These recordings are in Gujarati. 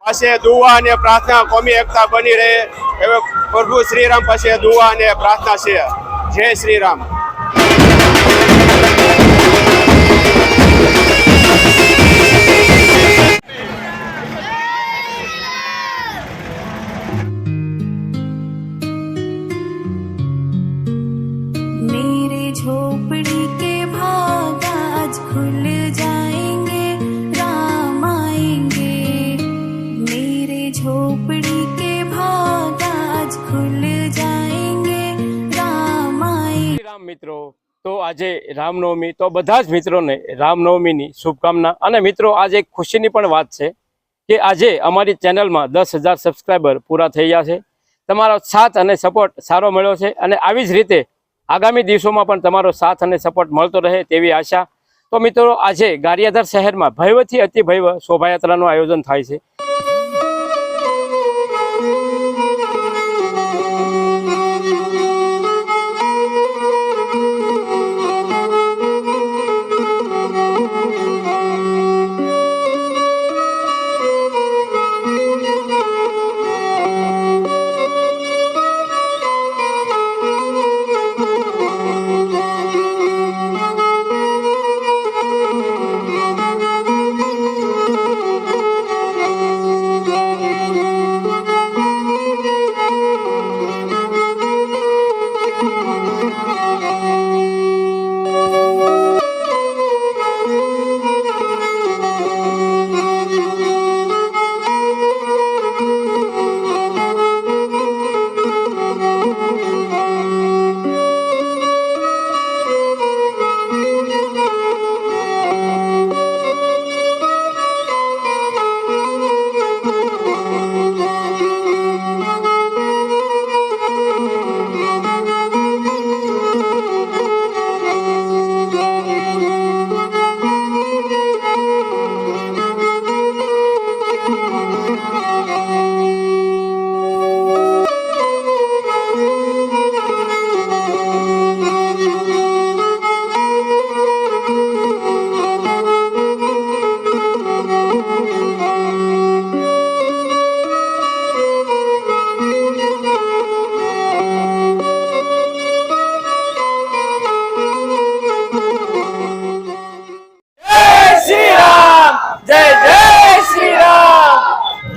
પાસે દુઆ અને પ્રાર્થના કોમી એકતા બની રહે એવે પ્રભુ શ્રીરામ પાસે દુઆ અને પ્રાર્થના છે। જય શ્રી રામ। मेरे झोपड़ी के भाग आज खुल जाएंगे, राम आएंगे। मेरे झोपड़ी के भाग आज खुल जाएंगे, राम आएंगे। રામ મિત્રો, તો આજે રામનવમી, તો બધા જ મિત્રોને રામનવમીની શુભકામના। અને મિત્રો આજે એક ખુશીની પણ વાત છે કે આજે અમારી ચેનલમાં 10,000 સબસ્ક્રાઈબર પૂરા થઈ ગયા છે। તમારો સાથ અને સપોર્ટ સારો મળ્યો છે અને આવી જ રીતે આગામી દિવસોમાં પણ તમારો સાથ અને સપોર્ટ મળતો રહે તેવી આશા। તો મિત્રો આજે ગારિયાધાર શહેરમાં ભવ્યથી અતિ ભવ્ય શોભાયાત્રાનું આયોજન થાય છે।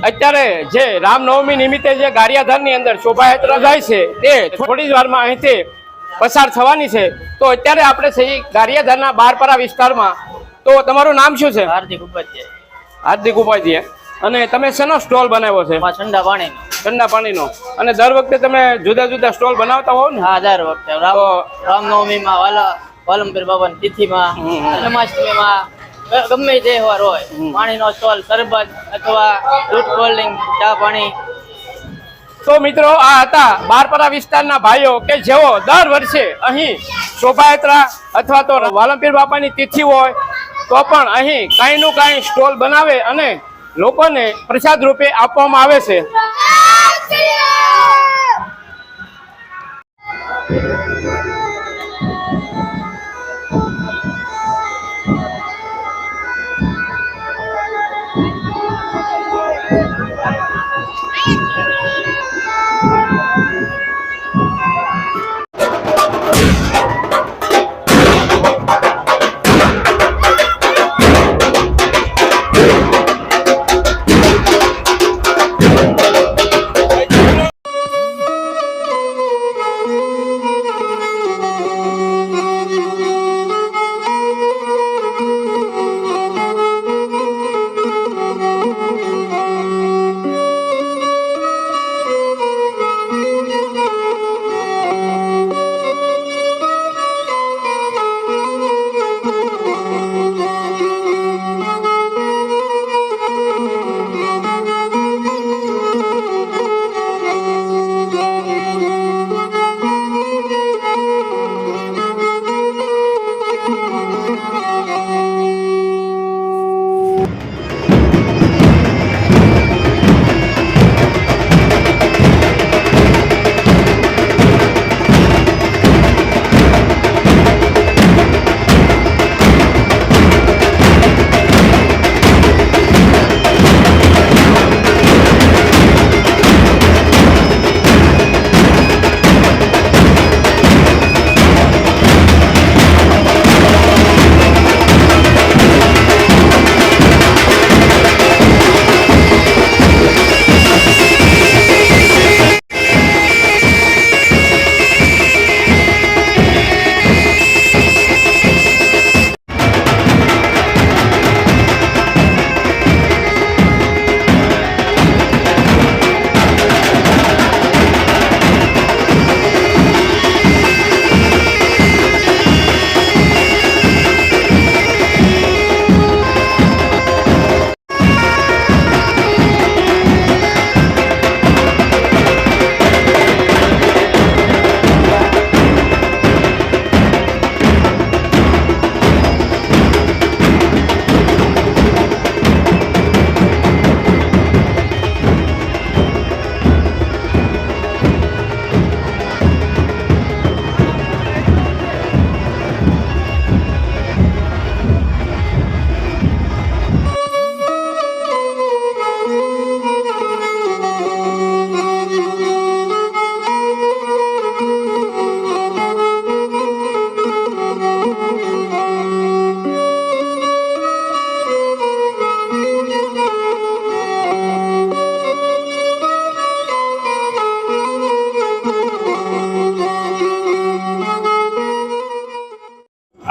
અત્યારે જે રામનવમી નિમિત્તે જે ગારિયાધારની અંદર શોભાયાત્રા જાય છે તે થોડી જ વારમાં અહીંથી પસાર થવાની છે। તો અત્યારે આપણે છે ગારિયાધારના બારપરા વિસ્તારમાં। તો તમારું નામ શું છે? હાર્દિક ઉપાધ્યાય। હાર્દિક ઉપાધ્યાય। અને તમે શેનો સ્ટોલ બનાવ્યો છે? ઠંડા પાણીનો। ઠંડા પાણીનો। અને દર વખતે તમે જુદા જુદા સ્ટોલ બનાવતા હોવ ને? હા, દર વખતે રામનવમીમાં, વાલમપીર બાબાની તિથિમાં, જન્માષ્ટમીમાં, ગમે તહેવાર હોય, પાણીનો સ્ટોલ, શરબત અથવા દૂધ, કોલ્ડ ડ્રિંક, ચા પાણી। તો મિત્રો આ હતા બારપરા વિસ્તારના ભાઈઓ કે જેઓ દર વર્ષે અહીં શોભાયાત્રા અથવા તો વાલમપીર બાપાની તિથિ હોય તો પણ અહીં કાંઈનું કાંઈ સ્ટોલ બનાવે અને લોકોને પ્રસાદ રૂપે આપવામાં આવે છે।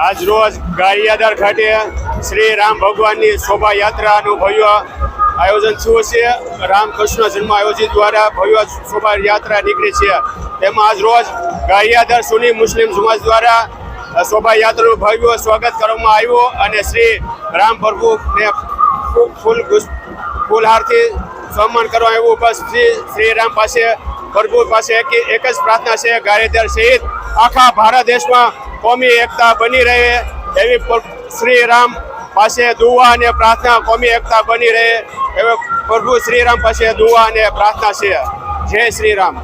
આજ રોજ ગારિયાધાર ખાતે શ્રી રામ ભગવાનની શોભાયાત્રાનું ભવ્ય આયોજન થયું છે. રામકૃષ્ણ જન્મ આયોજિત દ્વારા ભવ્ય શોભાયાત્રા નીકળી છે. તેમાં આજ રોજ ગારિયાધાર સુન્ની મુસ્લિમ સમાજ દ્વારા શોભાયાત્રાનું ભવ્ય સ્વાગત કરવામાં આવ્યું અને શ્રી રામ પ્રભુને ફૂલહારથી સન્માન કરવામાં આવ્યું. બસ શ્રી રામ પાસે પ્રભુ પાસે એક જ પ્રાર્થના છે, ગારિયાધાર સહિત આખા ભારત દેશમાં કોમી એકતા બની રહે એવી શ્રી રામ પાસે દુઆ અને પ્રાર્થના, કોમી એકતા બની રહે એવી પ્રભુ શ્રી રામ પાસે દુઆ અને પ્રાર્થના છે. જય શ્રી રામ.